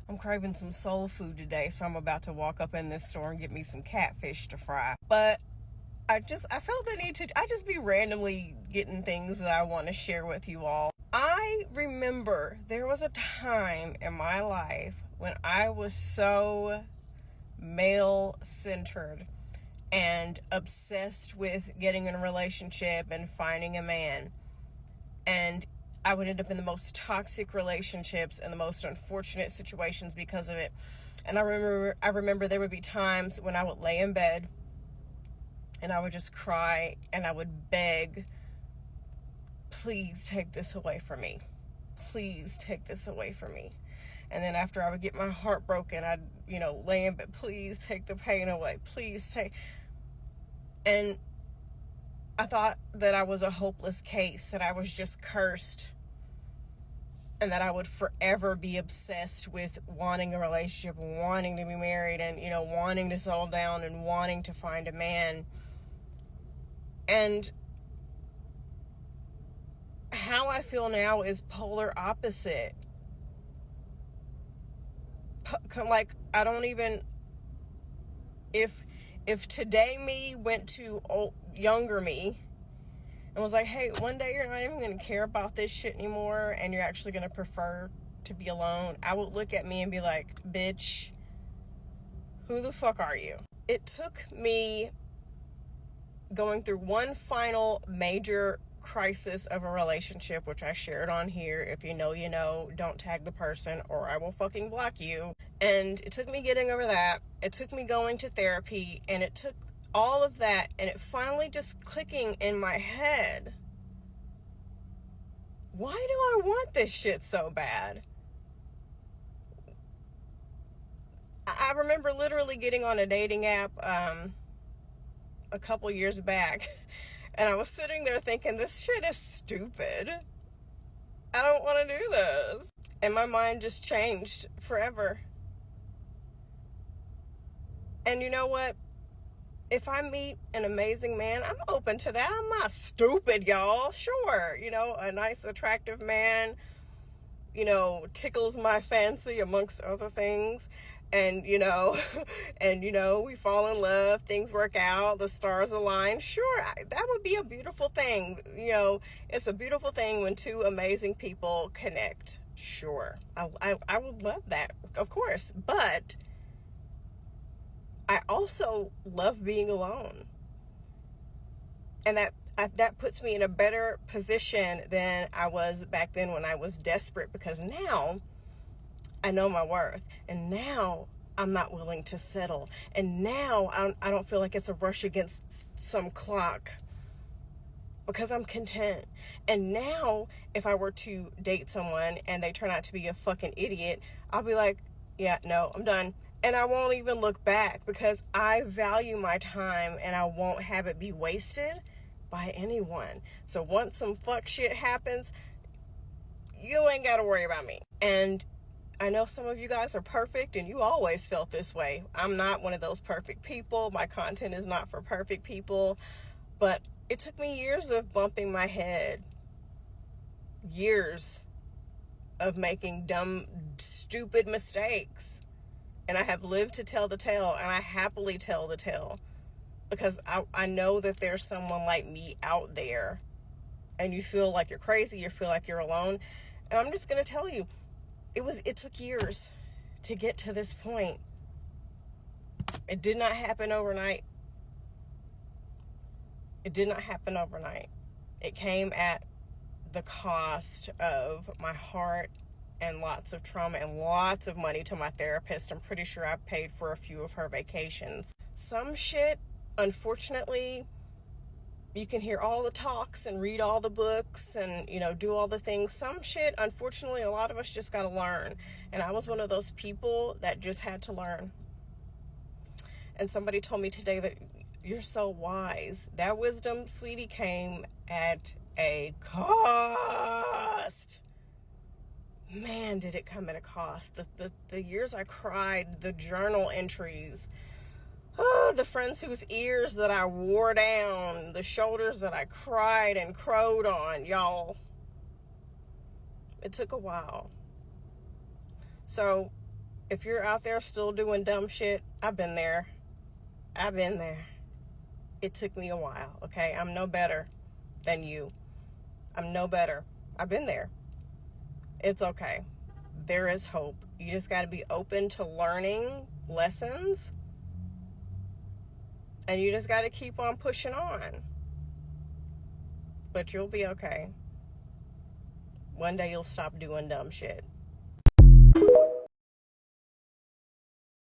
I'm craving some soul food today, so I'm about to walk up in this store and get me some catfish to fry. But I felt the need to, I just be randomly getting things that I want to share with you all. I remember there was a time in my life when I was so male centered and obsessed with getting in a relationship and finding a man. And I would end up in the most toxic relationships and the most unfortunate situations because of it. And I remember there would be times when I would lay in bed and I would just cry and I would beg, please take this away from me. Please take this away from me. And then after I would get my heart broken, I'd, lay in bed, please take the pain away. Please take. And I thought that I was a hopeless case, that I was just cursed, and that I would forever be obsessed with wanting a relationship, wanting to be married, and, wanting to settle down and wanting to find a man. And how I feel now is polar opposite. Like, I don't even, if today me went to younger me and was like, hey, one day you're not even going to care about this shit anymore and you're actually going to prefer to be alone, I would look at me and be like, bitch, who the fuck are you? It took me going through one final major crisis of a relationship, which I shared on here. If you know, you know, don't tag the person or I will fucking block you. And it took me getting over that. It took me going to therapy, and it took all of that, and it finally just clicking in my head. Why do I want this shit so bad? I remember literally getting on a dating app a couple years back, and I was sitting there thinking, this shit is stupid. I don't want to do this. And my mind just changed forever. And you know what? If I meet an amazing man, I'm open to that. I'm not stupid, y'all. Sure, a nice, attractive man, tickles my fancy amongst other things. And, and, we fall in love, things work out, the stars align. Sure, that would be a beautiful thing. It's a beautiful thing when two amazing people connect. Sure, I would love that, of course. But I also love being alone. And that puts me in a better position than I was back then when I was desperate, because now I know my worth, and now I'm not willing to settle, and now I don't feel like it's a rush against some clock, because I'm content. And now if I were to date someone and they turn out to be a fucking idiot, I'll be like, yeah, no, I'm done. And I won't even look back, because I value my time and I won't have it be wasted by anyone. So once some fuck shit happens, you ain't got to worry about me. And I know some of you guys are perfect and you always felt this way. I'm not one of those perfect people. My content is not for perfect people. But it took me years of bumping my head. Years of making dumb, stupid mistakes. And I have lived to tell the tale, and I happily tell the tale, because I know that there's someone like me out there, and you feel like you're crazy, you feel like you're alone. And I'm just going to tell you, it took years to get to this point. It did not happen overnight. It did not happen overnight. It came at the cost of my heart and lots of trauma and lots of money to my therapist. I'm pretty sure I paid for a few of her vacations. Some shit, unfortunately, you can hear all the talks and read all the books and, do all the things. Some shit, unfortunately, a lot of us just got to learn. And I was one of those people that just had to learn. And somebody told me today that you're so wise. That wisdom, sweetie, came at a cost. Man, did it come at a cost. The years I cried, the journal entries, the friends whose ears that I wore down, the shoulders that I cried and crowed on, y'all. It took a while. So If you're out there still doing dumb shit, I've been there. I've been there. It took me a while, okay? I'm no better than you. I'm no better. I've been there. It's okay. There is hope. You just got to be open to learning lessons. And you just got to keep on pushing on. But you'll be okay. One day you'll stop doing dumb shit.